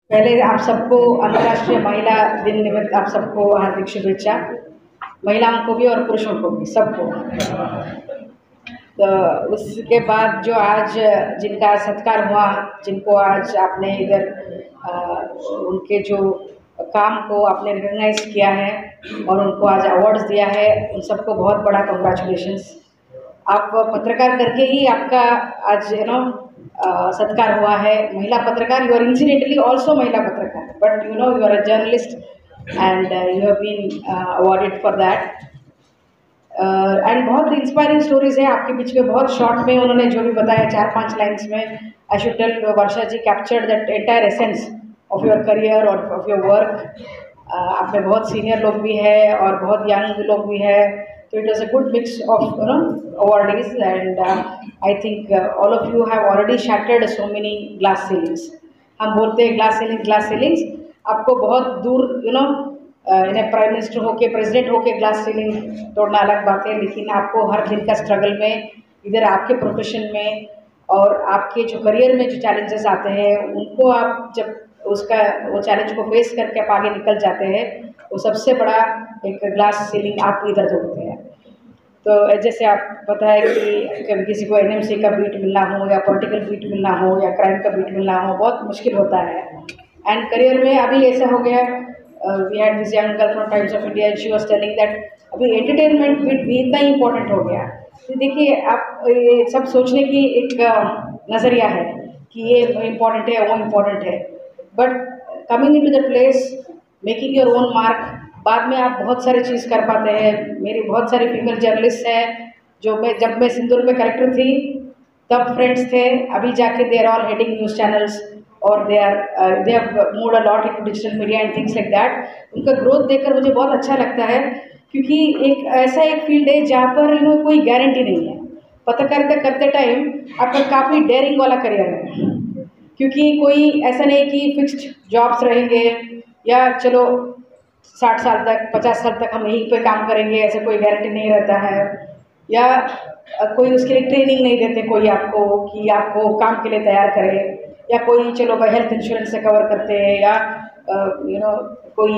पहले आप सबको अंतर्राष्ट्रीय महिला दिन निमित्त आप सबको हार्दिक शुभेच्छा। महिलाओं को भी और पुरुषों को भी, सबको। तो उसके बाद जो आज जिनका सत्कार हुआ, जिनको आज आपने इधर उनके जो काम को आपने रिकॉग्नाइज किया है और उनको आज अवार्ड्स दिया है, उन सबको बहुत बड़ा कंग्रेचुलेशंस। आप पत्रकार करके ही आपका आज सत्कार हुआ है। महिला पत्रकार, यू आर इंसिडेंटली ऑल्सो महिला पत्रकार, but you are a journalist and you have been awarded for that. And बहुत इंस्पायरिंग स्टोरीज है आपके बीच में। बहुत शॉर्ट में उन्होंने जो भी बताया 4-5 लाइन्स में, I should tell Varsha ji captured that entire essence of your career और ऑफ योर वर्क। आप में बहुत सीनियर लोग भी है और बहुत यंग लोग भी है, तो it was a good mix of awardees and I think all of you have already shattered so many glass ceilings. हम बोलते हैं ग्लास सीलिंग्स, आपको बहुत दूर इन्हें प्राइम मिनिस्टर होके, प्रेसिडेंट होके ग्लास सीलिंग तोड़ना अलग बात है, लेकिन आपको हर दिन का स्ट्रगल में, इधर आपके प्रोफेशन में और आपके जो करियर में जो चैलेंजेस आते हैं, उनको आप जब वो चैलेंज को फेस करके आप आगे निकल जाते हैं, वो सबसे बड़ा एक ग्लास सीलिंग आप इधर तोड़ते हैं। तो जैसे आप पता है कि कभी किसी को एनएमसी का बीट मिलना हो या पॉलिटिकल बीट मिलना हो या क्राइम का बीट मिलना हो, बहुत मुश्किल होता है। एंड करियर में अभी ऐसा हो गया, we had this young girl from Times of India, she was telling that अभी एंटरटेनमेंट बीट भी इतना इम्पोर्टेंट हो गया। तो देखिए, आप ये सब सोचने की एक नज़रिया है कि ये इम्पोर्टेंट है, वो इम्पोर्टेंट है, but coming in to the place, making your own mark, बाद में आप बहुत सारी चीज़ कर पाते हैं। मेरी बहुत सारी फीमेल जर्नलिस्ट हैं जो जब मैं सिंदूर में करेक्टर थी तब फ्रेंड्स थे, अभी जाके they are all heading news channels और they have moved a lot into digital media and things like that. उनका ग्रोथ देखकर मुझे बहुत अच्छा लगता है, क्योंकि एक ऐसा एक फील्ड है जहाँ पर कोई गारंटी नहीं है। पत्रकारिता करते टाइम आपका काफ़ी डेयरिंग वाला करियर है, क्योंकि कोई ऐसा नहीं कि फिक्स्ड जॉब्स रहेंगे या चलो 60 साल तक 50 साल तक हम यहीं पे काम करेंगे, ऐसे कोई गारंटी नहीं रहता है। या कोई उसके लिए ट्रेनिंग नहीं देते कोई आपको कि आपको काम के लिए तैयार करे, या कोई चलो भाई हेल्थ इंश्योरेंस से कवर करते हैं या कोई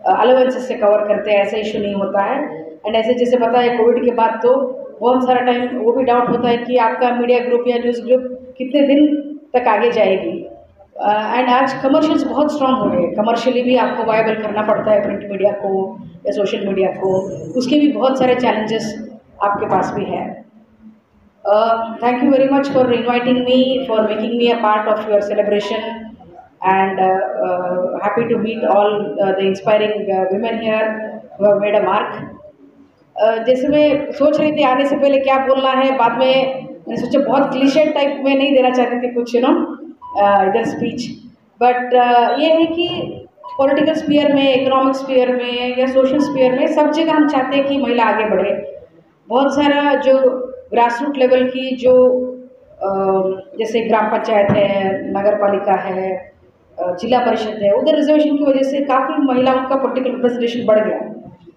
अलाउंसेस से कवर करते हैं, ऐसा इशू नहीं होता है। एंड ऐसे जैसे पता है कोविड के बाद तो बहुत सारा टाइम वो भी डाउट होता है कि आपका मीडिया ग्रुप या न्यूज़ ग्रुप कितने दिन तक आगे जाएगी। एंड आज कमर्शियल्स बहुत स्ट्रांग हो गए, कमर्शियली भी आपको वायबल करना पड़ता है प्रिंट मीडिया को या सोशल मीडिया को, उसके भी बहुत सारे चैलेंजेस आपके पास भी है। Thank you very much for inviting me, for making me a part of your celebration, and happy to meet all the inspiring women here who have made a mark. जैसे मैं सोच रही थी आने से पहले क्या बोलना है, बाद में मैंने सोचा बहुत क्लीशे टाइप में नहीं देना चाहती थी कुछ इधर स्पीच, बट ये है कि पॉलिटिकल स्फीयर में, इकोनॉमिक स्फीयर में या सोशल स्फीयर में सब जगह हम चाहते हैं कि महिला आगे बढ़े। बहुत सारा जो ग्रास रूट लेवल की जो जैसे ग्राम पंचायत है, नगर पालिका है, जिला परिषद है, उधर रिजर्वेशन की वजह से काफ़ी महिलाओं का पॉलिटिकल रिप्रेजेंटेशन बढ़ गया।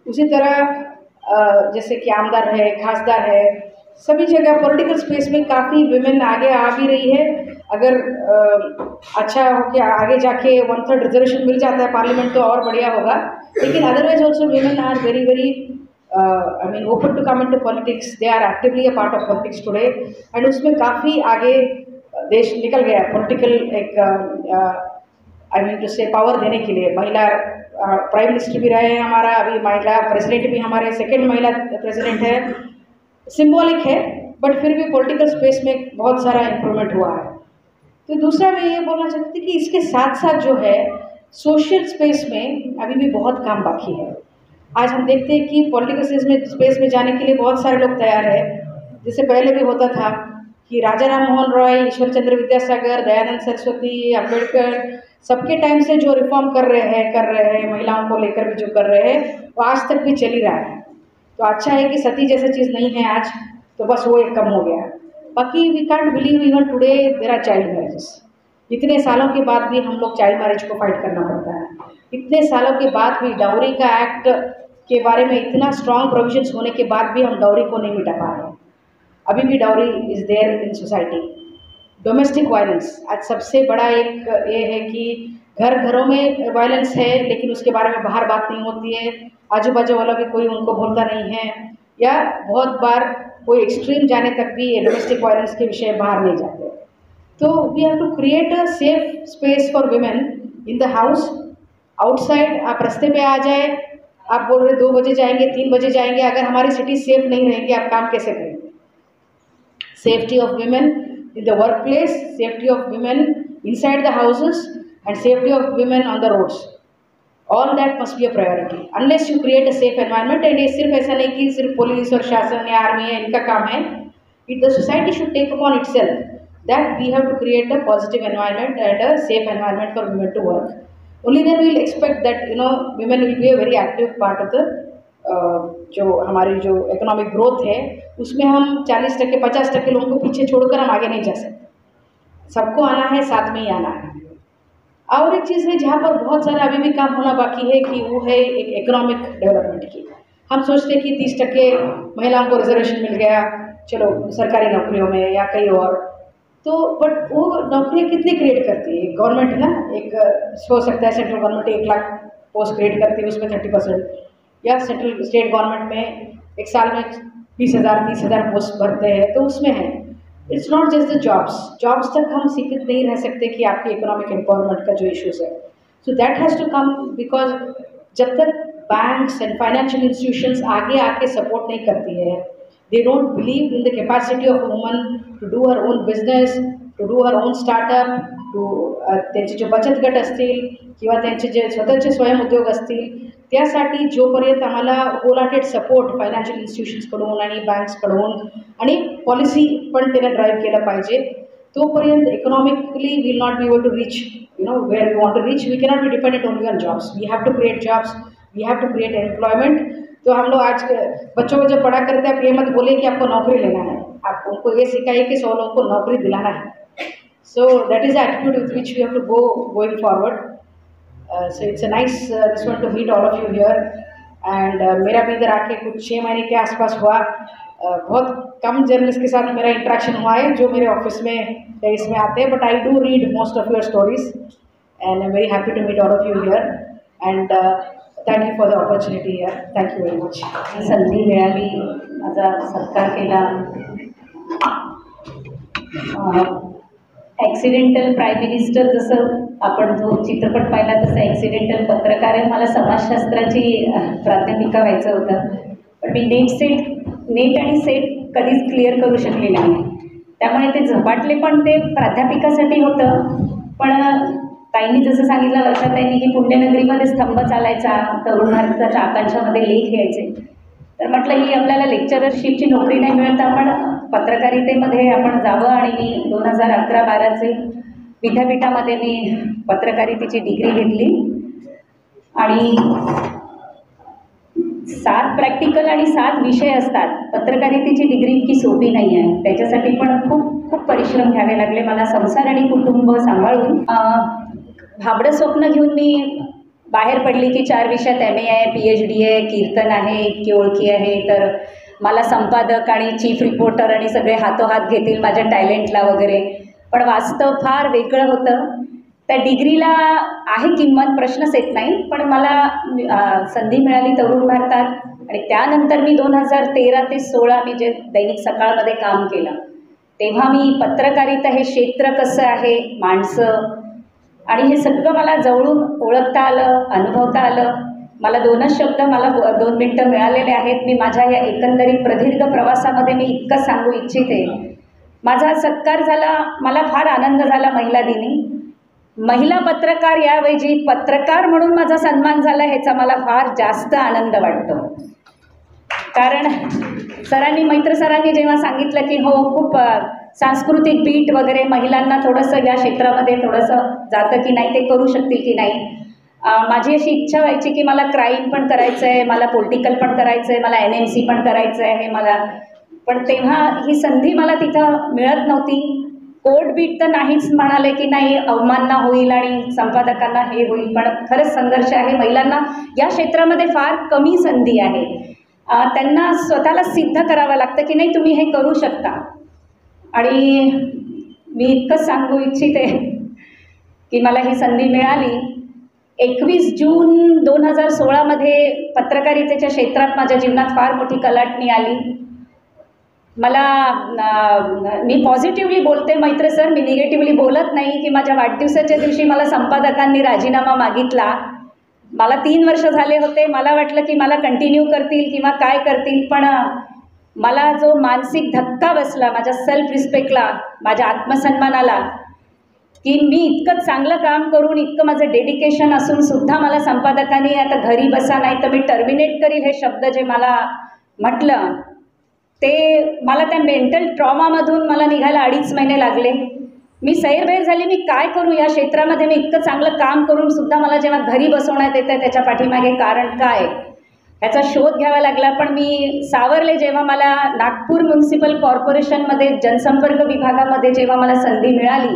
उसी तरह जैसे कि आमदार है, खासदार है, सभी जगह पॉलिटिकल स्पेस में काफ़ी वुमेन आगे आ भी रही है। अगर अच्छा हो कि आगे जाके 1/3 रिजर्वेशन मिल जाता है पार्लियामेंट तो और बढ़िया होगा, लेकिन otherwise also women are very very open to come into politics, they are actively a part of politics today, and उसमें काफ़ी आगे देश निकल गया पॉलिटिकल एक टू से पावर देने के लिए। महिला प्राइम मिनिस्टर भी रहे हैं हमारा, अभी महिला प्रेसिडेंट भी हमारे, सेकेंड महिला प्रेसिडेंट है। सिंबॉलिक है, बट फिर भी पॉलिटिकल स्पेस में बहुत सारा इम्प्रूवमेंट हुआ है। तो दूसरा मैं ये बोलना चाहती थी कि इसके साथ साथ जो है सोशल स्पेस में अभी भी बहुत काम बाकी है। आज हम देखते हैं कि पॉलिटिकल स्पेस में जाने के लिए बहुत सारे लोग तैयार हैं। जैसे पहले भी होता था कि राजा राम मोहन रॉय, ईश्वर चंद्र विद्यासागर, दयानंद सरस्वती, अम्बेडकर, सबके टाइम से जो रिफॉर्म कर रहे हैं महिलाओं को लेकर भी जो कर रहे हैं, वो आज तक भी चल ही रहा है। तो अच्छा है कि सती जैसा चीज़ नहीं है आज, तो बस वो एक कम हो गया। बाकी we can't believe even today there are child marriages. इतने सालों के बाद भी हम लोग चाइल्ड मैरिज को फाइट करना पड़ता है। इतने सालों के बाद भी डाउरी का एक्ट के बारे में इतना स्ट्रॉन्ग प्रोविजंस होने के बाद भी हम डाउरी को नहीं मिटा पा रहे हैं। अभी भी dowry is there in society. Domestic violence आज सबसे बड़ा एक ये है कि घरों में वायलेंस है लेकिन उसके बारे में बाहर बात नहीं होती है, आजू बाजू वालों भी कोई उनको बोलता नहीं है, या बहुत बार कोई एक्सट्रीम जाने तक भी डोमेस्टिक वायलेंस के विषय बाहर नहीं जाते। तो we have to create a safe space for women in the house. Outside आप रास्ते पे आ जाए, आप बोल रहे 2 बजे जाएंगे 3 बजे जाएंगे, अगर हमारी सिटी सेफ नहीं रहेंगी आप काम कैसे करेंगे? Safety of women in the work place, safety of women inside the houses, and safety of women on the roads, all that must be a priority unless you create a safe environment। and ये सिर्फ ऐसा नहीं कि सिर्फ police और शासन या army है इनका काम है, the society should take upon itself that we have to create a positive environment and a safe environment for women to work। only then we will expect that women will be a very active part of the जो हमारी जो economic growth है उसमें हम 40% 50% लोगों को पीछे छोड़कर हम आगे नहीं जा सकते। सबको आना है, साथ में ही आना है। और एक चीज़ है जहाँ पर बहुत सारा अभी भी काम होना बाकी है कि वो है एक इकोनॉमिक डेवलपमेंट की। हम सोचते हैं कि 30% महिलाओं को रिजर्वेशन मिल गया, चलो सरकारी नौकरियों में या कहीं और, तो बट वो नौकरियाँ कितनी क्रिएट करती है गवर्नमेंट ना? एक हो सकता है central government 1 lakh post create करती है, उसमें 30%, या सेंट्रल स्टेट गवर्नमेंट में एक साल में 20,000 30,000 पोस्ट भरते हैं, तो उसमें है। It's not just the jobs तक हम सीमित नहीं रह सकते कि आपकी इकोनॉमिक एम्पावरमेंट का जो इश्यूज़ है, so that has to come, because जब तक बैंक्स एंड फाइनेंशियल इंस्टीट्यूशंस आगे आके सपोर्ट नहीं करती है, they don't believe in the capacity of a woman to do her own business, to do her own startup, to त्यांचे जे बचत गट असतील किंवा त्यांचे जे स्वतःचे स्वयंउद्योग असतील, त्यासाठी जोपर्यंत आम्हाला होलहार्टेड सपोर्ट फायनान्शियल इन्स्टिट्यूशन्सकडून आणि बँक्सकडून आणि पॉलिसी पण त्याला ड्राईव्ह केलं पाहिजे, तोपर्यंत economically will not be able to reach where we want to reach. We cannot be dependent only on jobs, we have to create jobs, we have to create employment. तो हम लोग आज बच्चों को जब पढ़ा करते हैं, आप ये मत बोलिए कि आपको नौकरी लेना है, आप उनको ये सिखाइए कि 100 लोगों को नौकरी दिलाना है। So that is the attitude with which we have to going forward. So it's a nice this one to meet all of you here, and मेरा भी इधर आके कुछ 6 महीने के आसपास हुआ। बहुत कम जर्नलिस्ट के साथ मेरा इंटरेक्शन हुआ है जो मेरे ऑफिस में इसमें आते हैं, but I do read most of your stories and I am very happy to meet all of you here, and thank you for the opportunity here. Thank you very much. संधी मिळाली, माझा सत्कार केला। Accidental prime minister, जसं आपण जो चित्रपट पाहिला तसं ॲक्सिडेंटल पत्रकार आहे। मला समाजशास्त्राची प्राध्यापिका व्हायचं होतं, पण मी नेट आणि सेट कधीच क्लिअर करू शकले नाही, त्यामुळे ते झपाटले पण ते प्राध्यापिकासाठी होतं। पण ताईंनी जसं सांगितलं, वर्षाताईंनी की पुण्यनगरीमध्ये स्तंभ चालायचा, तरुण भारताच्या आकांक्षामध्ये लेख यायचे, तर म्हटलं ही आपल्याला लेक्चररशिपची नोकरी नाही मिळत, आपण पत्रकारितेमध्ये आपण जावं। आणि मी 2011-12चे विद्यापीठामध्ये मी पत्रकारितेची डिग्री घेतली आणि 7 प्रॅक्टिकल आणि 7 विषय असतात। पत्रकारितेची डिग्री इतकी सोपी नाही आहे, त्याच्यासाठी पण खूप खूप परिश्रम घ्यावे लागले मला, संसार आणि कुटुंब सांभाळून। भाबडं स्वप्न घेऊन मी बाहेर पडली की 4 विषयात MA आहे, PhD आहे, कीर्तन आहे, इतकी ओळखी आहे, तर मला संपादक आणि चीफ रिपोर्टर आणि सगळे हातोहात घेतील माझ्या टॅलेंटला वगैरे। पण वास्तव फार वेगळं होतं। त्या डिग्रीला आहे किंमत, प्रश्नच येत नाही, पण मला संधी मिळाली तरुण भारतात, आणि त्यानंतर मी 2013 ते 16 मी जे दैनिक सकाळमध्ये काम केलं, तेव्हा मी पत्रकारिता हे क्षेत्र कसं आहे, माणसं आणि हे सगळं मला जवळून ओळखता आलं, अनुभवता आलं। मला 2च शब्द, मला 2 मिनटं मिळालेले आहेत। मी माझ्या या एकंदरीत प्रदीर्घ प्रवासामध्ये मी इतकं सांगू इच्छिते। माझा सत्कार झाला, मला फार आनंद झाला महिला दिनी। महिला पत्रकार याऐवजी पत्रकार म्हणून माझा सन्मान झाला, ह्याचा मला फार जास्त आनंद वाटतो। कारण मैत्र सरांनी जेव्हा सांगितलं की हो खूप सांस्कृतिक बीट वगैरे महिलांना थोडंसं या क्षेत्रामध्ये थोडंसं जातं की नाही, ते करू शकतील की नाही, माझी अशी इच्छा व्हायची की मला क्राईम पण करायचं आहे, मला पॉलिटिकल पण करायचं आहे, मला NMC पण करायचं आहे मला, पण तेव्हा ही संधी मला तिथं मिळत नव्हती। कोर्ट बीट तर नाहीच म्हणाले की नाही, अवमानना होईल आणि संपादकांना हे होईल, पण खरंच संघर्ष आहे। महिलांना या क्षेत्रामध्ये फार कमी संधी आहे, त्यांना स्वतःला सिद्ध करावं लागतं की नाही तुम्ही हे करू शकता। आणि मी इतकंच सांगू इच्छिते की मला ही संधी मिळाली 21 जून 2016मध्ये पत्रकारितेच्या क्षेत्रात माझ्या जीवनात फार मोठी कलाटणी आली. मला मी पॉझिटिव्हली बोलते मैत्र सर, मी निगेटिव्हली बोलत नाही. की माझ्या वाढदिवसाच्या दिवशी मला संपादकांनी राजीनामा मागितला. मला 3 वर्ष झाले होते. मला वाटलं की मला कंटिन्यू करतील किंवा काय करतील, पण मला जो मानसिक धक्का बसला माझ्या सेल्फ रिस्पेक्टला, माझ्या आत्मसन्मानाला, की मी इतकं चांगलं काम करून इतकं माझं डेडिकेशन असून सुद्धा मला संपादकांनी आता घरी बसा नाही तर मी टर्मिनेट करील हे शब्द जे मला म्हटलं, ते मला त्या मेंटल ट्रॉमामधून मला निघायला 2.5 महिने लागले. मी सैरभैर झाली, मी काय करू या क्षेत्रामध्ये, मी इतकं चांगलं काम करून सुद्धा मला जेव्हा घरी बसवण्यात येतं त्याच्या पाठीमागे कारण काय ह्याचा शोध घ्यावा लागला. पण मी सावरले. जेव्हा मला नागपूर म्युन्सिपल कॉर्पोरेशनमध्ये जनसंपर्क विभागामध्ये जेव्हा मला संधी मिळाली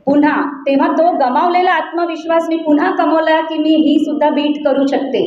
पुन्हा, तेव्हा तो गमावलेला आत्मविश्वास मी पुन्हा कमवला की मी ही सुद्धा बीट करू शकते.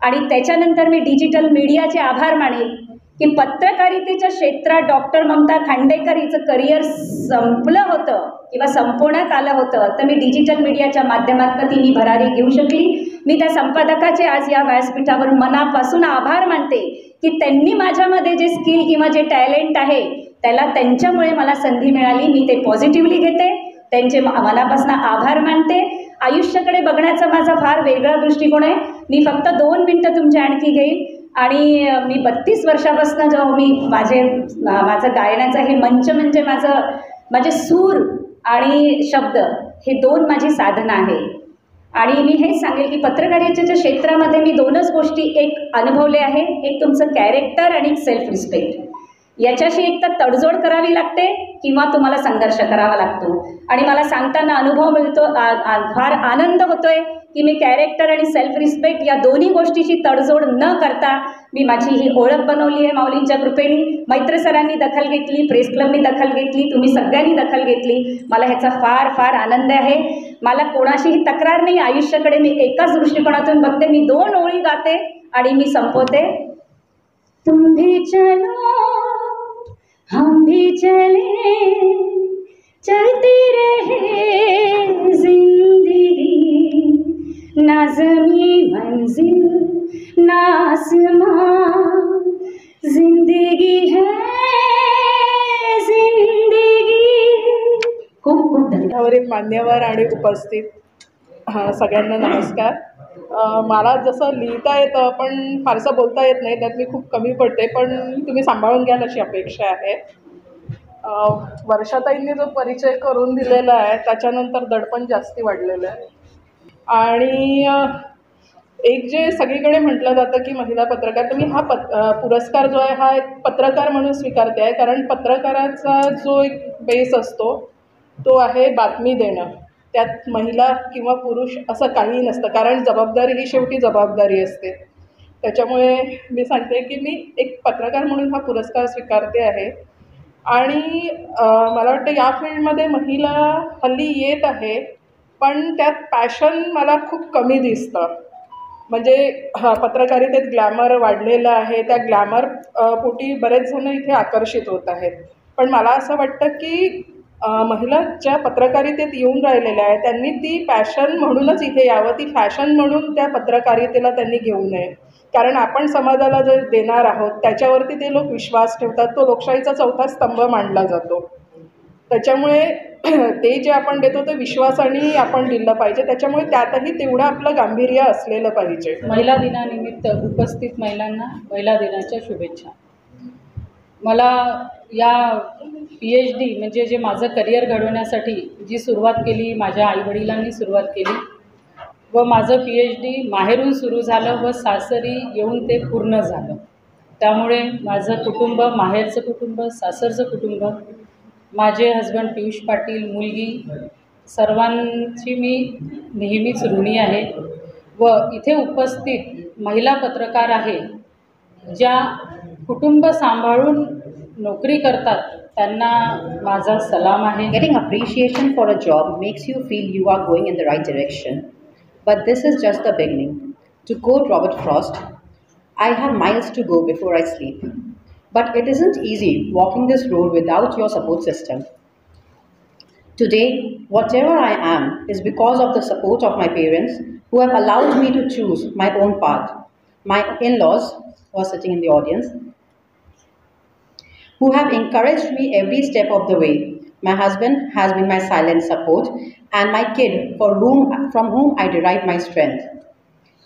आणि त्याच्यानंतर मी डिजिटल मीडियाचे आभार मानेल की पत्रकारितेच्या क्षेत्रात डॉक्टर ममता खांडेकर हिचं करिअर संपलं होतं किंवा संपवण्यात आलं होतं, तर मी डिजिटल मीडियाच्या माध्यमातून ती ही भरारी घेऊ शकली. मी त्या संपादकाचे आज या व्यासपीठावर मनापासून आभार मानते की त्यांनी माझ्यामध्ये जे स्किल किंवा जे टॅलेंट आहे त्याला त्यांच्यामुळे मला संधी मिळाली. मी ते पॉझिटिव्हली घेते, त्यांचे मनापासून आभार मानते. आयुष्याकडे बघण्याचा माझा फार वेगळा दृष्टिकोन आहे. मी फक्त 2 मिनटं तुमचे आणखी घेईल. आणि मी 32 वर्षापासून जेव्हा मी माझं गायनाचं हे मंच म्हणजे माझे सूर आणि शब्द हे 2 माझी साधना आहे. आणि मी हेच सांगेल की पत्रकारितेच्या क्षेत्रामध्ये मी 2च गोष्टी एक अनुभवले आहे, एक तुमचं कॅरेक्टर आणि एक सेल्फ रिस्पेक्ट. याच्याशी एक तर तडजोड करावी लागते किंवा तुम्हाला संघर्ष करावा लागतो. आणि मला सांगताना अनुभव मिळतो, फार आनंद होतोय की मी कॅरेक्टर आणि सेल्फ रिस्पेक्ट या दोन्ही गोष्टीची तडजोड न करता मी माझी ही ओळख बनवली आहे माऊलींच्या कृपेने. मैत्र सरांनी दखल घेतली, प्रेस क्लबनी दखल घेतली, तुम्ही सगळ्यांनी दखल घेतली. मला ह्याचा फार फार आनंद आहे. मला कोणाशीही तक्रार नाही. आयुष्याकडे मी एकाच दृष्टिकोनातून बघते. मी 2 ओळी गाते आणि मी संपवते. तुम भी चलो हम भी चले, चलती रहे जिंदगी, ना ज़मीं मंजिल ना आसमां, जिंदगी है जिंदगी. खूप खूप धन्यवाद. मान्यवर आणि उपस्थित सगळ्यांना नमस्कार. मला जसं लिहिता येतं पण फारसं बोलता येत नाही, त्यात मी खूप कमी पडते, पण तुम्ही सांभाळून घ्याल अशी अपेक्षा आहे. वर्षाताईंनी जो परिचय करून दिलेला आहे त्याच्यानंतर दडपण जास्ती वाढलेलं आहे. आणि एक जे सगळीकडे म्हटलं जातं की महिला पत्रकार, तर मी हा पुरस्कार जो आहे हा एक पत्रकार म्हणून स्वीकारते आहे. कारण पत्रकाराचा जो एक बेस असतो तो आहे बातमी देणं. त्यात महिला किंवा पुरुष असं काही नसतं, कारण जबाबदारी ही शेवटी जबाबदारी असते. त्याच्यामुळे मी सांगते की मी एक पत्रकार म्हणून हा पुरस्कार स्वीकारते आहे. आणि मला वाटतं या फील्डमध्ये महिला हल्ली येत आहे, पण त्यात पॅशन मला खूप कमी दिसतं. म्हणजे पत्रकारितेत ग्लॅमर वाढलेलं आहे, त्या ग्लॅमर पोटी बरेच जण इथे आकर्षित होत आहेत. पण मला असं वाटतं की महिला ज्या पत्रकारितेत येऊन राहिलेल्या आहेत त्यांनी ती पॅशन म्हणूनच इथे यावं, ती फॅशन म्हणून त्या पत्रकारितेला त्यांनी घेऊ नये. कारण आपण समाजाला जे देणार आहोत त्याच्यावरती ते लोक विश्वास ठेवतात. तो लोकशाहीचा 4था स्तंभ मानला जातो. त्याच्यामुळे ते जे आपण देतो ते विश्वासाने आपण दिलं पाहिजे. त्याच्यामुळे त्यातही तेवढं आपलं गांभीर्य असलेलं पाहिजे. महिला दिनानिमित्त उपस्थित महिलांना महिला दिनाच्या शुभेच्छा. मला या PhD म्हणजे जे माझं करिअर घडवण्यासाठी जी सुरुवात केली, माझ्या आईवडिलांनी सुरुवात केली व माझं PhD माहेरून सुरू झालं व सासरी येऊन ते पूर्ण झालं. त्यामुळे माझं कुटुंब, माहेरचं कुटुंब, सासरचं कुटुंब, माझे हजबंड पियुष पाटील, मुलगी, सर्वांची मी नेहमीच ऋणी आहे. व इथे उपस्थित महिला पत्रकार आहे ज्या कुटुंब सांभाळून नोकरी करतात त्यांना माझा सलाम आहे. Getting appreciation for a job makes you feel you are going in the right direction. But this is just the beginning. To quote Robert Frost, I have miles to go before I sleep. But it isn't easy walking this road without your support system. Today, whatever I am is because of the support of my parents, who have allowed me to choose my own path. My in-laws, who are sitting in the audience, who have encouraged me every step of the way. My husband has been my silent support, and my kid, from whom I derive my strength.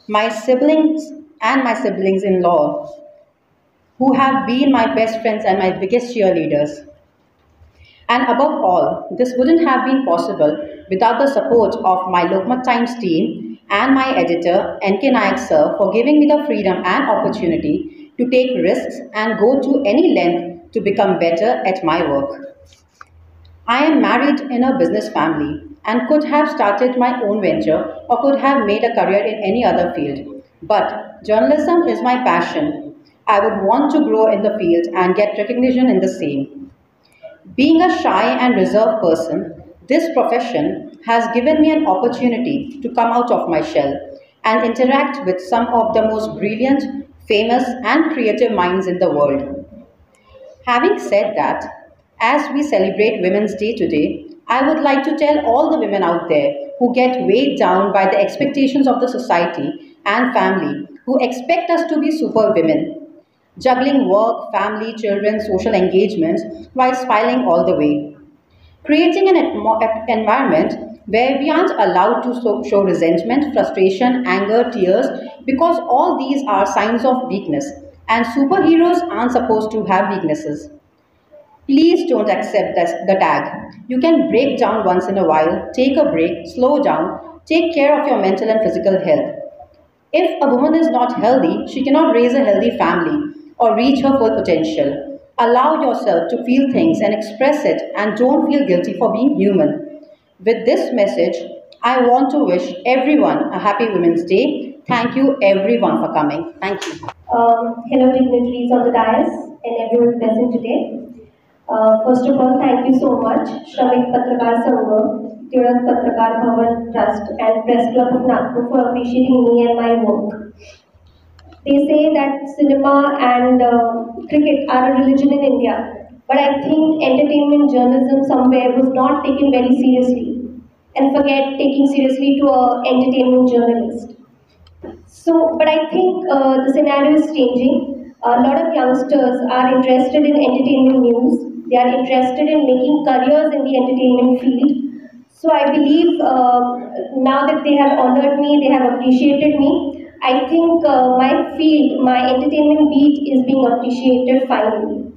My siblings and my siblings-in-law, who have been my best friends and my biggest cheerleaders. And above all, this wouldn't have been possible without the support of my Lokmat Times team and my editor, NK Nayak sir, for giving me the freedom and opportunity to take risks and go to any length to become better at my work. I am married in a business family and could have started my own venture or could have made a career in any other field. But journalism is my passion. I would want to grow in the field and get recognition in the same. Being a shy and reserved person, this profession has given me an opportunity to come out of my shell and interact with some of the most brilliant, famous, and creative minds in the world. Having said that, as we celebrate Women's Day today, I would like to tell all the women out there who get weighed down by the expectations of the society and family, who expect us to be superwomen, juggling work, family, children, social engagements while smiling all the way. Creating an environment where we aren't allowed to show resentment, frustration, anger, tears, because all these are signs of weakness, and superheroes aren't supposed to have weaknesses. Please don't accept the tag. You can break down once in a while, take a break, slow down, take care of your mental and physical health. If a woman is not healthy, she cannot raise a healthy family or reach her full potential. Allow yourself to feel things and express it, and don't feel guilty for being human. With this message, I want to wish everyone a happy Women's Day. Thank you everyone for coming. Thank you. Hello dignitaries on the dais and everyone present today. First of all, thank you so much, Shramik Patrakar Sangh, Tirak Patrakar Bhavan Trust and Press Club of Nagpur for appreciating me and my work. They say that cinema and cricket are a religion in India, but I think entertainment journalism somewhere was not taken very seriously, and forget taking seriously to an entertainment journalist. So, but I think the scenario is changing. A lot of youngsters are interested in entertainment news. They are interested in making careers in the entertainment field. So I believe now that they have honored me, they have appreciated me, I think my field, my entertainment beat is being appreciated finally.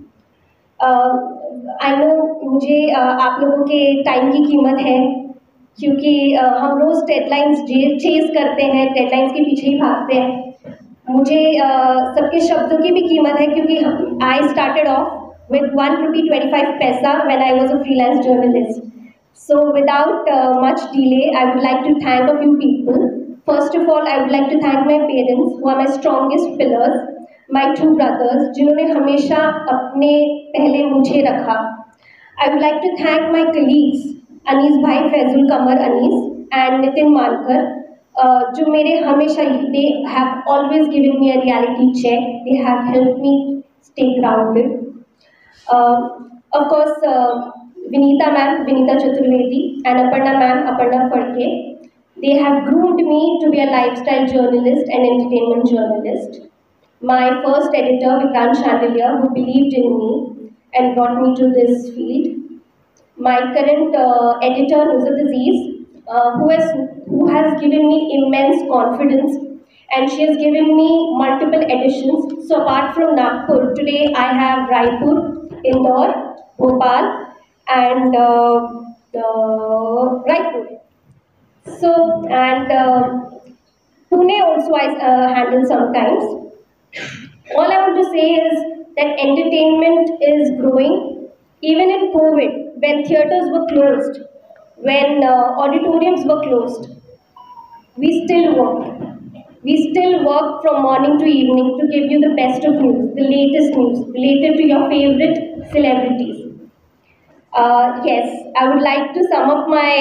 I know मुझे आप लोगों के time की कीमत है, क्योंकि हम रोज़ deadlines chess करते हैं, डेडलाइंस के पीछे ही भागते हैं. मुझे सबके शब्दों की भी कीमत है, क्योंकि I started off with 1 rupee 25 paisa when I was a freelance journalist. So without much delay, I would like to thank a few people. First of all, I would like to thank my parents, who are my strongest pillars. My 2 brothers, जिन्होंने हमेशा अपने पहले मुझे रखा. I would like to thank my colleagues, Anees भाई फैजुल कमर Anees and Nitin मानकर, जो मेरे हमेशा, they have always given me a reality check. They have helped me stay grounded. Of course, Vinita ma'am, Vinita Chaturvedi, and Aparna ma'am, Aparna Phadke, they have groomed me to be a lifestyle journalist and entertainment journalist. My first editor, Vikrant Chandelier, who believed in me and brought me to this field. My current editor, Nusrat Aziz, who has given me immense confidence, and she has given me multiple editions. So apart from Nagpur, today I have Raipur, Indore, Bhopal, and Raipur. So, and Pune also I handle sometimes. All I want to say is that entertainment is growing. Even in COVID, when theatres were closed, when auditoriums were closed, we still work. We still work from morning to evening to give you the best of news, the latest news related to your favorite celebrities. Yes, I would like to sum up my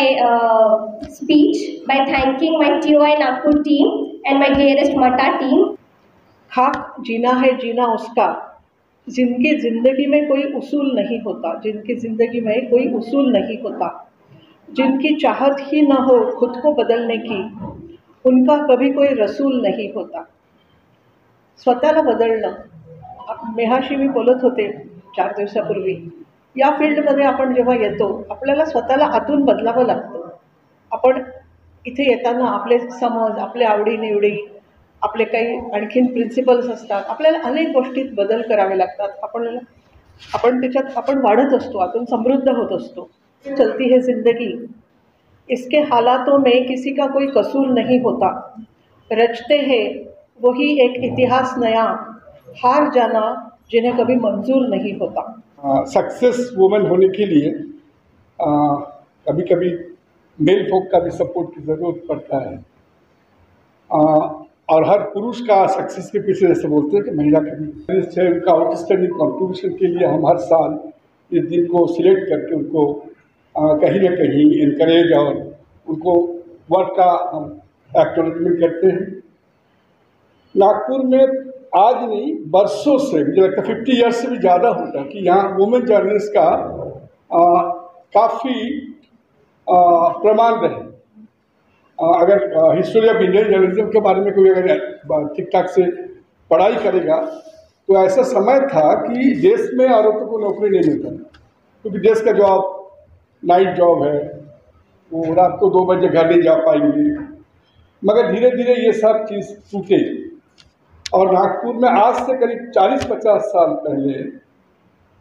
speech by thanking my TOI Nagpur team and my dearest Mata team. खाक जीना है जीना उसका, जिनकी ज़िंदगी में कोई उसूल नहीं होता, जिनकी ज़िंदगी में कोई उसूल नहीं होता, जिनकी चाहत ही न हो खुद को बदलने की, उनका कभी कोई रसूल नहीं होता. स्वतःला बदलणं, मेहाशी मी बोलत होते 4 दिवसापूर्वी, या फील्डमध्ये आपण जेव्हा येतो आपल्याला स्वतःला आतून बदलावं लागतं. आपण इथे येताना आपले समज, आपले आवडीनिवडी, आपले काही आणखीन प्रिन्सिपल्स असतात, आपल्याला अनेक गोष्टीत बदल करावे लागतात. आपण त्याच्यात आपण वाढत असतो, आतून समृद्ध होत असतो. चलती है जिंदगी, इसके हालातों में किसी का कोई कसूर नहीं होता, रचते हैं वही एक इतिहास नया, हार जाना जिन्हें कभी मंजूर नहीं होता. सक्सेस वुमेन होने के लिए कभी कभी मेल फोक का भी सपोर्ट की ज़रूरत पड़ता है. और हर पुरुष का सक्सेस के पीछे जैसे बोलते हैं कि महिला का भी उनका आउटस्टैंडिंग कॉन्ट्रीब्यूशन के लिए हम हर साल इस दिन को सिलेक्ट करके उनको कहीं ना कहीं इनकरेज और उनको वर्क का हम एक्नॉलेजमेंट करते हैं. नागपुर में आज नहीं बरसों से, मुझे लगता है 50 ईयर्स से भी ज़्यादा होता कि यहाँ वुमेन जर्नलिस्ट का काफ़ी प्रमाण रहे. अगर हिस्टोरी ऑफ इंडियन जर्नलिज्म के बारे में कोई अगर ठीक ठाक से पढ़ाई करेगा तो ऐसा समय था कि देश में औरतों को नौकरी नहीं मिलता, क्योंकि देश का जॉब नाइट जॉब है, वो रात को 2 बजे घर नहीं जा पाएंगे. मगर धीरे धीरे ये सब चीज़ टूटे और नागपुर में आज से करीब 40-50 साल पहले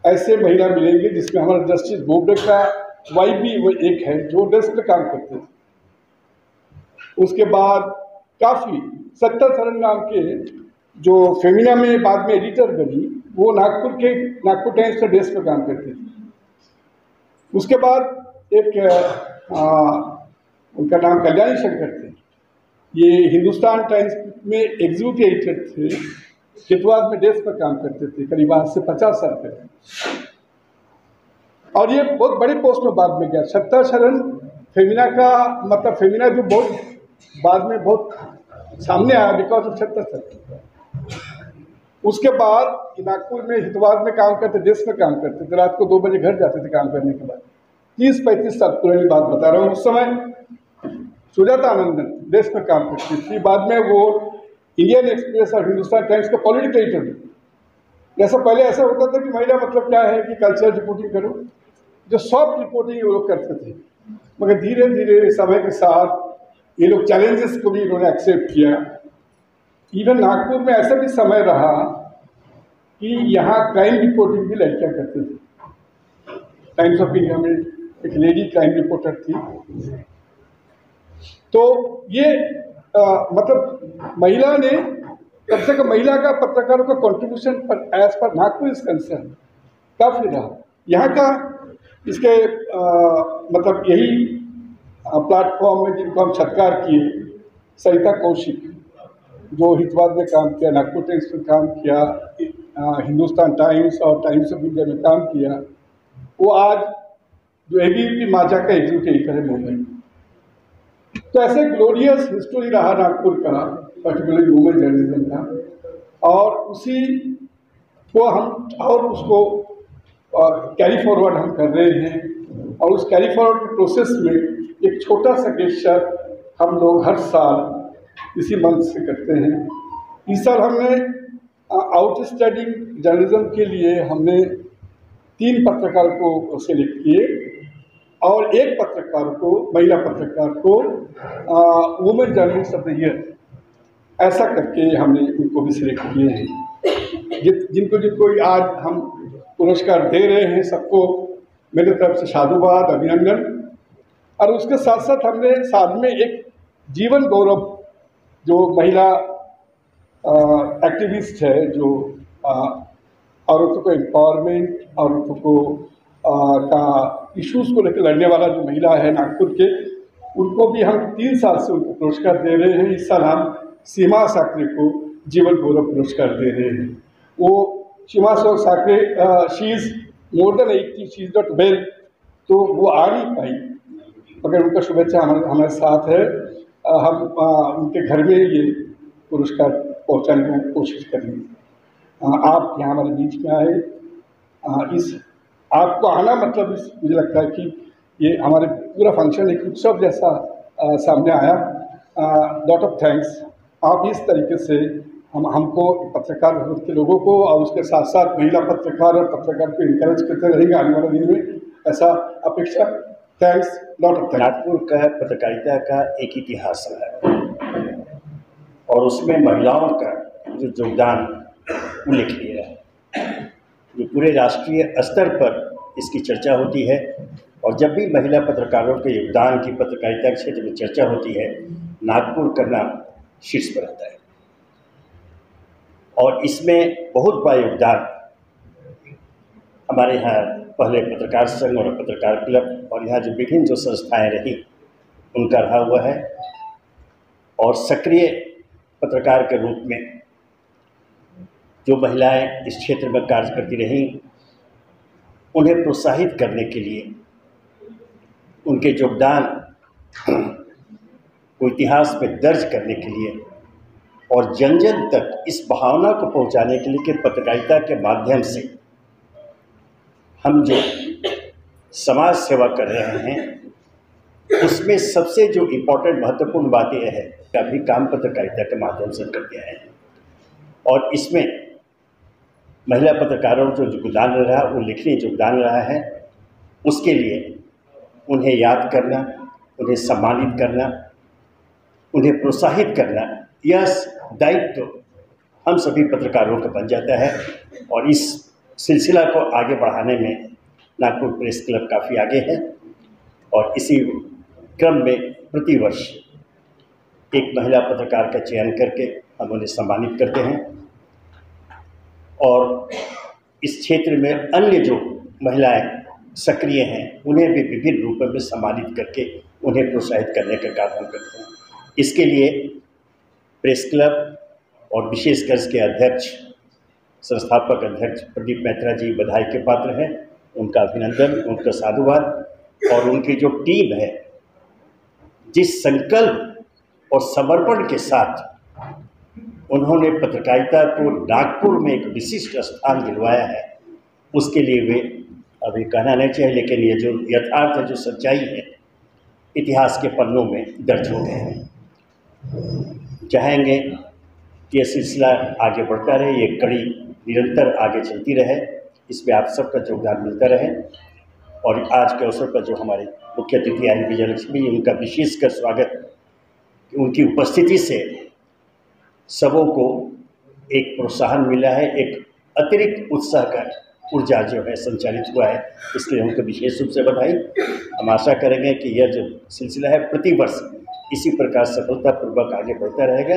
ऐसे महिला मिलेंगे जिसमें हमारा जस्टिस बोबडे का वाइफ भी वो एक है जो डेस्क पे काम करते थे. उसके बाद काफ़ी सत्ता सरन नाम के जो फेमिना में बाद में एडिटर बनी, वो नागपुर टाइम्स का डेस्क पे काम करती थी. उसके बाद एक उनका नाम कल्याणी शंकर थे, ये हिंदुस्तान टाइम्स में एग्जीक्यूटिव एडिटर थे, चितवाद में डेस्क पर काम करते थे करीब आज से 50 साल पहले. और ये बहुत बड़े पोस्ट में बाद में गया. सत्ता शरण फेमिना का मतलब फेमिना जो बहुत बाद में बहुत सामने आया बिकॉज ऑफ सत्ता शरण. उसके बाद नागपुर में हितवाद में काम करते, डेस्क में काम करते थे, रात को 2 बजे घर जाते थे काम करने के बाद. 30-35 साल पुरानी बात बता रहा हूँ. उस समय सुजाता आनंदन देश में काम करती थी, बाद में वो इंडियन एक्सप्रेस और हिंदुस्तान टाइम्स का पॉलिटिकल एडिटर थी. जैसा पहले ऐसा होता था कि महिला मतलब क्या है कि कल्चर रिपोर्टिंग करो, जो सॉफ्ट रिपोर्टिंग वो लोग करते थे. मगर धीरे धीरे समय के साथ ये लोग चैलेंजेस को भी इन्होंने एक्सेप्ट किया. इवन नागपुर में ऐसा भी समय रहा कि यहाँ क्राइम रिपोर्टिंग भी लड़कियाँ करते थे. टाइम्स ऑफ इंडिया में एक लेडी क्राइम रिपोर्टर थी. तो ये मतलब महिला ने कम से कम महिला का पत्रकारों का कंट्रीब्यूशन पर as per Nagpur is concern काफ़ी रहा. यहाँ का इसके मतलब यही प्लेटफॉर्म में जिनको हम सत्कार किए, सरिता कौशिक जो हितवाद में काम किया, नागपुर टाइम्स में काम किया, हिंदुस्तान टाइम्स और टाइम्स ऑफ इंडिया में काम किया, वो आज जो एबीपी माझा का एग्जीक्यूटिव एडिटर है मुंबई. तो ऐसे ग्लोरियस हिस्ट्री रहा नागपुर का, पर्टिकुलरली वुमेन जर्नलिज्म का, और उसी को हम और उसको कैरी फॉरवर्ड हम कर रहे हैं. और उस कैरी फॉरवर्ड के प्रोसेस में एक छोटा सा गेस्चर हम लोग हर साल इसी मंथ से करते हैं. इस साल हमने आउटस्टैंडिंग जर्नलिज्म के लिए हमने 3 पत्रकार को सिलेक्ट किए और एक पत्रकार को, महिला पत्रकार को women journalist of the year ऐसा करके हमने उनको भी सिलेक्ट किए हैं. जिनको आज हम पुरस्कार दे रहे हैं सबको मेरे तरफ से साधुवाद, अभिनंदन. और उसके साथ साथ हमने साथ में एक जीवन गौरव जो महिला एक्टिविस्ट है, जो औरतों को एम्पावरमेंट, औरतों को का इश्यूज़ को लेकर लड़ने वाला जो महिला है नागपुर के, उनको भी हम 3 साल से उनको पुरस्कार दे रहे हैं. इस साल हम सीमा साकरे को जीवन गौरव पुरस्कार दे रहे हैं. वो Seema Sakre she is more than 80, she is not well, तो वो आ नहीं पाई, मगर उनका शुभेच्छा हमारे साथ है. हम उनके घर में ये पुरस्कार पहुंचाने की कोशिश करेंगे. आप यहाँ हमारे बीच में आए. इस आपको आना मतलब मुझे लगता है कि ये हमारे पूरा फंक्शन एक उत्सव जैसा सामने आया. Lot of thanks. आप इस तरीके से हमको पत्रकार भवन के लोगों को और उसके साथ साथ महिला पत्रकार और पत्रकार को इनकरेज करते रहेंगे आने वाले दिन में, ऐसा अपेक्षा। Thanks, lot of thanks. Nagpur का पत्रकारिता का एक इतिहास रहा है और उसमें महिलाओं का जो योगदान उल्लेखनीय है। जो पूरे राष्ट्रीय स्तर पर इसकी चर्चा होती है और जब भी महिला पत्रकारों के योगदान की पत्रकारिता के क्षेत्र में चर्चा होती है, नागपुर का नाम शीर्ष पर रहता है। और इसमें बहुत बड़ा योगदान हमारे यहाँ पहले पत्रकार संघ और पत्रकार क्लब और यहाँ जो विभिन्न जो संस्थाएं रही उनका रहा हुआ है। और सक्रिय पत्रकार के रूप में जो महिलाएं इस क्षेत्र में कार्य करती रहीं, उन्हें प्रोत्साहित करने के लिए, उनके योगदान को इतिहास में दर्ज करने के लिए और जन जन तक इस भावना को पहुंचाने के लिए कि पत्रकारिता के माध्यम से हम जो समाज सेवा कर रहे हैं, उसमें सबसे जो इम्पोर्टेंट महत्वपूर्ण बात यह है कि अभी काम पत्रकारिता के माध्यम से करते हैं। और इसमें महिला पत्रकारों जो योगदान रहा, उल्लेखनीय योगदान रहा है, उसके लिए उन्हें याद करना, उन्हें सम्मानित करना, उन्हें प्रोत्साहित करना, यह दायित्व हम सभी पत्रकारों का बन जाता है। और इस सिलसिला को आगे बढ़ाने में नागपुर प्रेस क्लब काफ़ी आगे है और इसी क्रम में प्रतिवर्ष एक महिला पत्रकार का चयन करके हम उन्हें सम्मानित करते हैं और इस क्षेत्र में अन्य जो महिलाएं सक्रिय हैं उन्हें भी विभिन्न रूपों में सम्मानित करके उन्हें प्रोत्साहित करने का कार्य हम करते हैं। इसके लिए प्रेस क्लब और विशेषकर इसके अध्यक्ष, संस्थापक अध्यक्ष प्रदीप मैत्रा जी बधाई के पात्र हैं। उनका अभिनंदन, उनका साधुवाद और उनकी जो टीम है, जिस संकल्प और समर्पण के साथ उन्होंने पत्रकारिता को नागपुर में एक विशिष्ट स्थान दिलवाया है, उसके लिए वे अभी कहना नहीं चाहिए, लेकिन ये जो यथार्थ है, जो सच्चाई है, इतिहास के पन्नों में दर्ज हो गए हैं। चाहेंगे कि यह सिलसिला आगे बढ़ता रहे, ये कड़ी निरंतर आगे चलती रहे, इसमें आप सबका योगदान मिलता रहे। और आज के अवसर पर जो हमारे मुख्य अतिथि आई विजयलक्ष्मी, उनका विशेषकर स्वागत। उनकी उपस्थिति से सबों को एक प्रोत्साहन मिला है, एक अतिरिक्त उत्साह का ऊर्जा जो है संचालित हुआ है, इसलिए उनको विशेष रूप से बधाई। हम आशा करेंगे कि यह जो सिलसिला है प्रतिवर्ष इसी प्रकार सफलतापूर्वक आगे बढ़ता रहेगा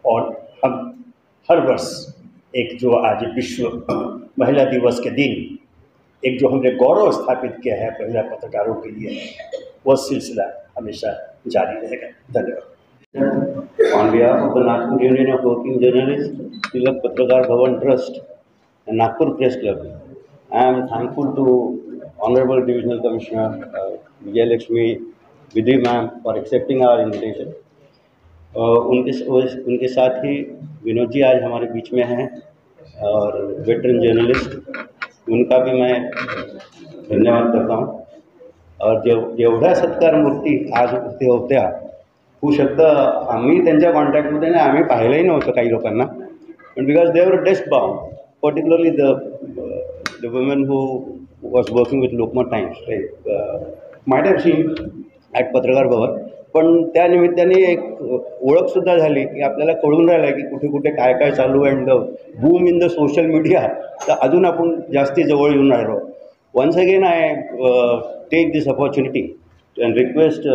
और हम हर वर्ष एक जो आज विश्व महिला दिवस के दिन एक जो हमने गौरव स्थापित किया है महिला पत्रकारों के लिए, वह सिलसिला हमेशा जारी रहेगा। धन्यवाद। On behalf of the Nagpur Union of Working Journalists, Tilak Patrakar Bhavan Trust and Nagpur Press Club, I am thankful to Honorable Divisional Commissioner Vijayalakshmi Vidhi ma'am for accepting our invitation. उनके साथ ही विनोद जी आज हमारे बीच में हैं और veteran journalist, उनका भी मैं धन्यवाद करता हूँ। और जेवढ्या सत्कार मूर्ती आज ते होत्या, होऊ शकतं आम्ही त्यांच्या कॉन्टॅक्टमध्ये नाही, आम्ही पाहिलंही नव्हतं काही लोकांना, पण because they were desk bound, particularly the women who was working with Lokmat times might have seen at पत्रकार भवन, पण त्या निमित्ताने एक ओळखसुद्धा झाली की आपल्याला कळून राहिलं आहे की कुठे कुठे काय काय चालू आहे. And the boom in the social media, तर अजून आपण जास्ती जवळ येऊन राहिलो. Once again I take this opportunity and request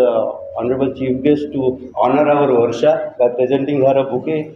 Honorable Chief Guest to honor our Varsha by presenting her a bouquet